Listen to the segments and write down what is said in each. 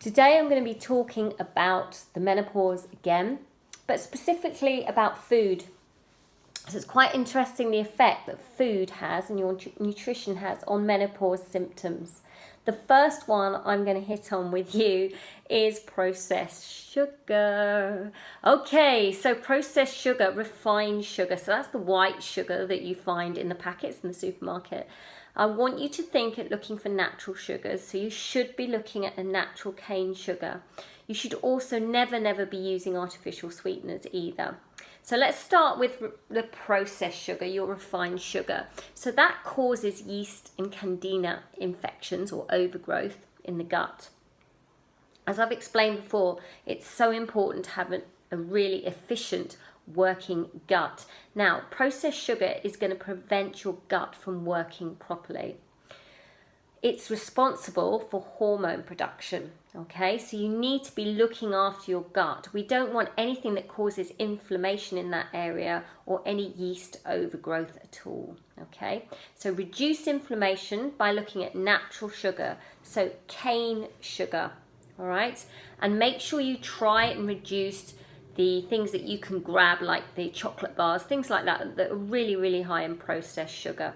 Today I'm going to be talking about the menopause again, but specifically about food. So it's quite interesting the effect that food has and your nutrition has on menopause symptoms. The first one I'm going to hit on with you is processed sugar. Okay, so processed sugar, refined sugar. So that's the white sugar that you find in the packets in the supermarket. I want you to think at looking for natural sugars. So you should be looking at a natural cane sugar. You should also never be using artificial sweeteners either. So let's start with the processed sugar, your refined sugar. So that causes yeast and candida infections or overgrowth in the gut. As I've explained before, it's so important to have a really efficient working gut. Now, processed sugar is going to prevent your gut from working properly. It's responsible for hormone production, okay? So you need to be looking after your gut. We don't want anything that causes inflammation in that area or any yeast overgrowth at all, okay? So reduce inflammation by looking at natural sugar, so cane sugar, all right? And make sure you try and reduce the things that you can grab, like the chocolate bars, things like that are really high in processed sugar.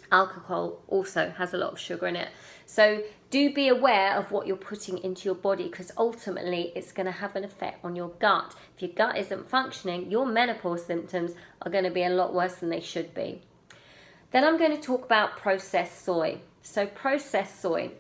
Alcohol also has a lot of sugar in it. So do be aware of what you're putting into your body, because ultimately it's going to have an effect on your gut. If your gut isn't functioning, your menopause symptoms are going to be a lot worse than they should be. Then I'm going to talk about processed soy. So processed soy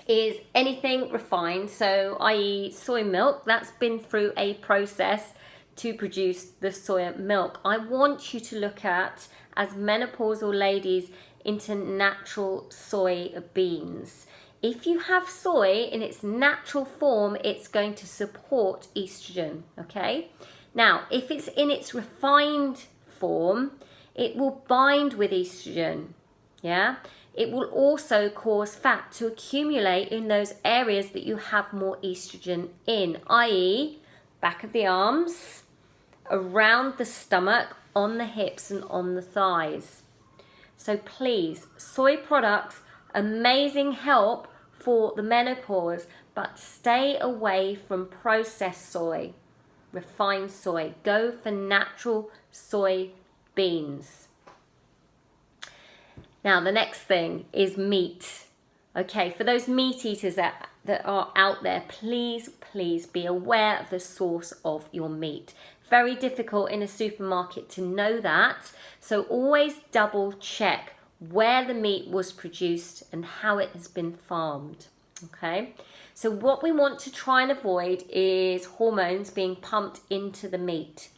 is anything refined, so i.e. soy milk that's been through a process to produce the soy milk. I want you to look at, as menopausal ladies, into natural soy beans. If you have soy in its natural form, it's going to support estrogen, okay? Now, if it's in its refined form, it will bind with estrogen, yeah? It will also cause fat to accumulate in those areas that you have more estrogen in, i.e. back of the arms, around the stomach, on the hips and on the thighs. So please, soy products, amazing help for the menopause, but stay away from processed soy, refined soy. Go for natural soy beans. Now the next thing is meat. Okay, for those meat eaters that are out there, please be aware of the source of your meat. Very difficult in a supermarket to know that, so always double check where the meat was produced and how it has been farmed. Okay, so what we want to try and avoid is hormones being pumped into the meat.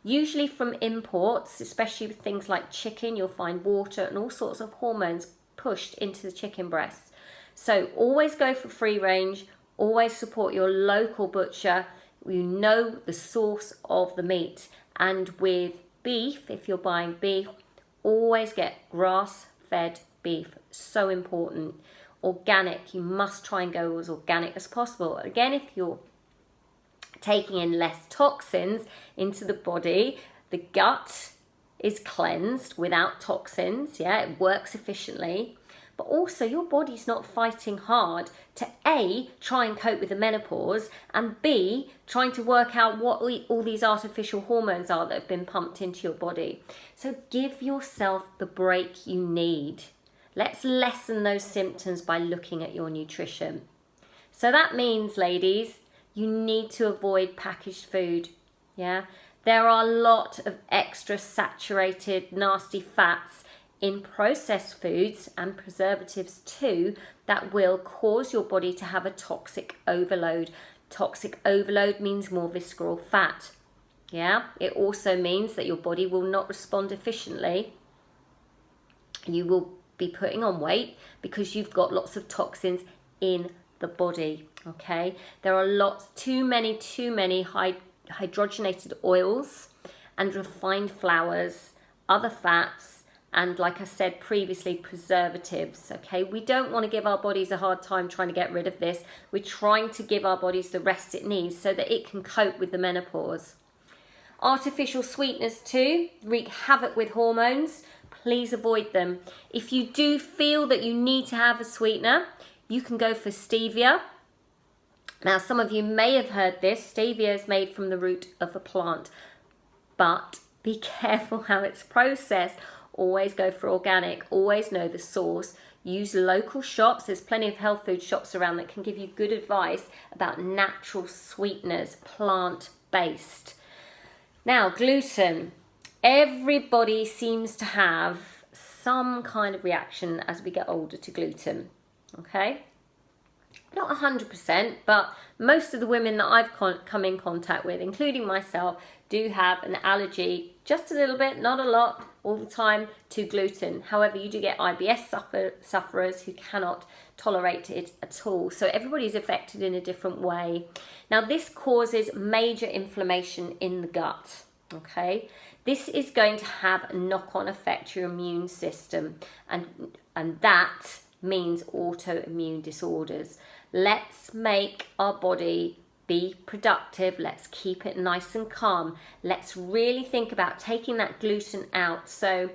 Usually from imports, especially with things like chicken, you'll find water and all sorts of hormones pushed into the chicken breasts. So always go for free range, always support your local butcher. You know the source of the meat. And with beef, if you're buying beef, always get grass-fed beef. So important. Organic, you must try and go as organic as possible. Again, if you're taking in less toxins into the body, the gut is cleansed without toxins, yeah, it works efficiently. But also your body's not fighting hard to A, try and cope with the menopause, and B, trying to work out what all these artificial hormones are that have been pumped into your body. So give yourself the break you need. Let's lessen those symptoms by looking at your nutrition. So that means, ladies, you need to avoid packaged food, yeah? There are a lot of extra saturated, nasty fats in processed foods and preservatives too that will cause your body to have a toxic overload. Toxic overload means more visceral fat. Yeah, it also means that your body will not respond efficiently. You will be putting on weight because you've got lots of toxins in the body. Okay, there are too many hydrogenated oils and refined flours, other fats, and like I said previously, preservatives, okay? We don't want to give our bodies a hard time trying to get rid of this. We're trying to give our bodies the rest it needs so that it can cope with the menopause. Artificial sweeteners too wreak havoc with hormones. Please avoid them. If you do feel that you need to have a sweetener, you can go for stevia. Now, some of you may have heard this. Stevia is made from the root of a plant, but be careful how it's processed. Always go for organic. Always know the source. Use local shops. There's plenty of health food shops around that can give you good advice about natural sweeteners, plant-based. Now, gluten. Everybody seems to have some kind of reaction as we get older to gluten, okay? Not 100%, but most of the women that I've come in contact with, including myself, do have an allergy, just a little bit, not a lot, all the time, to gluten. However, you do get IBS sufferers who cannot tolerate it at all. So everybody's affected in a different way. Now, this causes major inflammation in the gut, okay? This is going to have a knock-on effect to your immune system, and that means autoimmune disorders. Let's make our body be productive. Let's keep it nice and calm. Let's really think about taking that gluten out. So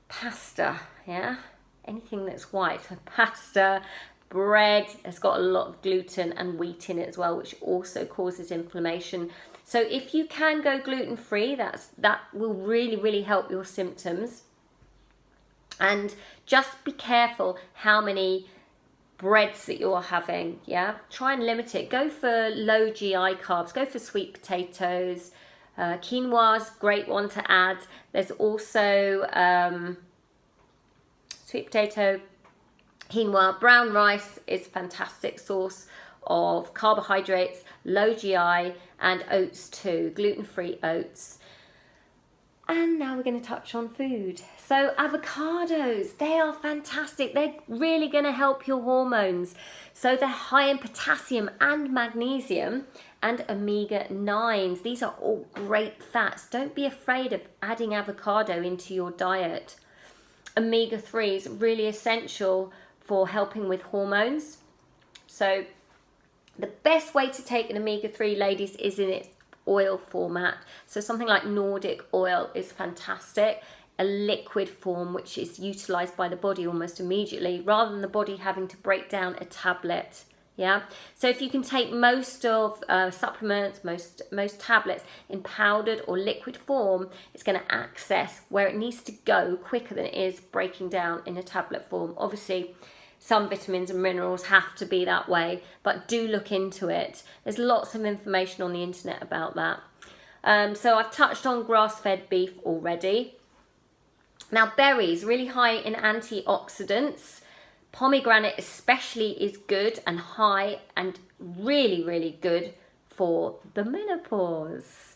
pasta, yeah, anything that's white, so pasta, bread has got a lot of gluten and wheat in it as well, which also causes inflammation. So if you can go gluten-free, that will really help your symptoms. And just be careful how many breads that you're having, yeah? Try and limit it. Go for low GI carbs. Go for sweet potatoes. Quinoa's a great one to add. There's also sweet potato, quinoa. Brown rice is a fantastic source of carbohydrates, low GI, and oats too, gluten-free oats. And now we're going to touch on food. So avocados, they are fantastic. They're really going to help your hormones. So they're high in potassium and magnesium and omega-9s. These are all great fats. Don't be afraid of adding avocado into your diet. Omega-3s, really essential for helping with hormones. So the best way to take an omega-3, ladies, is in its oil format. So something like Nordic oil is fantastic. A liquid form which is utilized by the body almost immediately, rather than the body having to break down a tablet. Yeah. So if you can take most of supplements, most tablets in powdered or liquid form, it's going to access where it needs to go quicker than it is breaking down in a tablet form. Obviously, some vitamins and minerals have to be that way, but do look into it. There's lots of information on the internet about that. So I've touched on grass-fed beef already. Now, berries, really high in antioxidants. Pomegranate especially is good and high and really good for the menopause.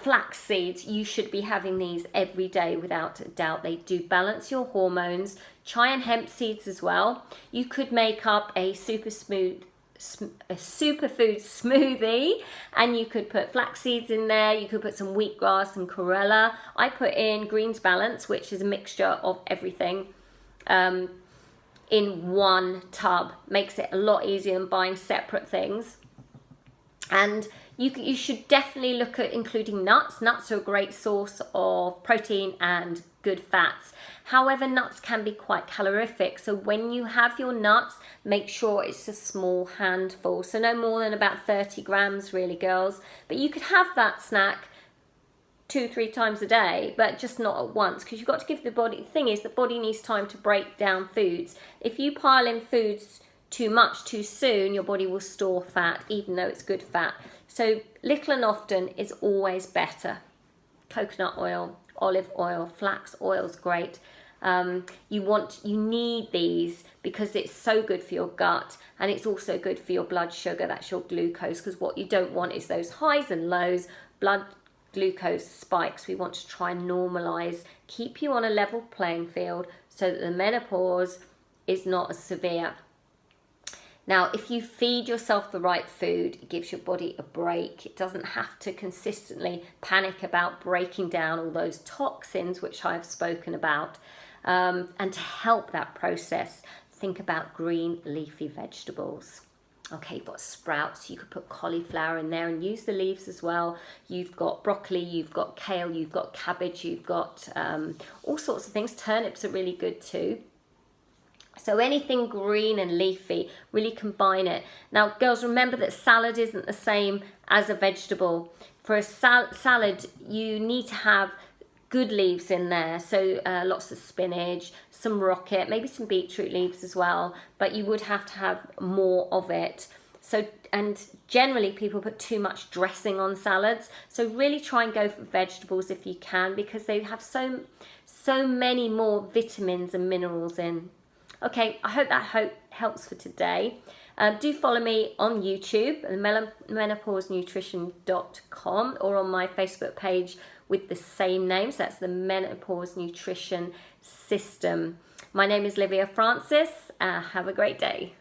Flax seeds, you should be having these every day without a doubt. They do balance your hormones. Chai and hemp seeds as well. You could make up a superfood smoothie, and you could put flax seeds in there. You could put some wheatgrass and chlorella. I put in Greens Balance, which is a mixture of everything, in one tub. Makes it a lot easier than buying separate things. And you should definitely look at including nuts. Nuts are a great source of protein and good fats. However, nuts can be quite calorific. So when you have your nuts, make sure it's a small handful. So no more than about 30 grams really, girls. But you could have that snack 2-3 times a day, but just not at once, because you've got to give the body, the thing is the body needs time to break down foods. If you pile in foods too much too soon, your body will store fat, even though it's good fat. So little and often is always better. Coconut oil, olive oil, flax oil is great. You need these because it's so good for your gut, and it's also good for your blood sugar. That's your glucose, because what you don't want is those highs and lows, blood glucose spikes. We want to try and normalize, keep you on a level playing field so that the menopause is not as severe. Now, if you feed yourself the right food, it gives your body a break. It doesn't have to consistently panic about breaking down all those toxins, which I've spoken about. And to help that process, think about green leafy vegetables. Okay, you've got sprouts, you could put cauliflower in there and use the leaves as well. You've got broccoli, you've got kale, you've got cabbage, you've got all sorts of things. Turnips are really good too. So anything green and leafy, really combine it. Now, girls, remember that salad isn't the same as a vegetable. For a salad, you need to have good leaves in there. So lots of spinach, some rocket, maybe some beetroot leaves as well. But you would have to have more of it. So, and generally people put too much dressing on salads. So really try and go for vegetables if you can, because they have so many more vitamins and minerals in. Okay, I hope that helps for today. Do follow me on YouTube, menopausenutrition.com, or on my Facebook page with the same name. So that's the Menopause Nutrition System. My name is Livia Francis. Have a great day.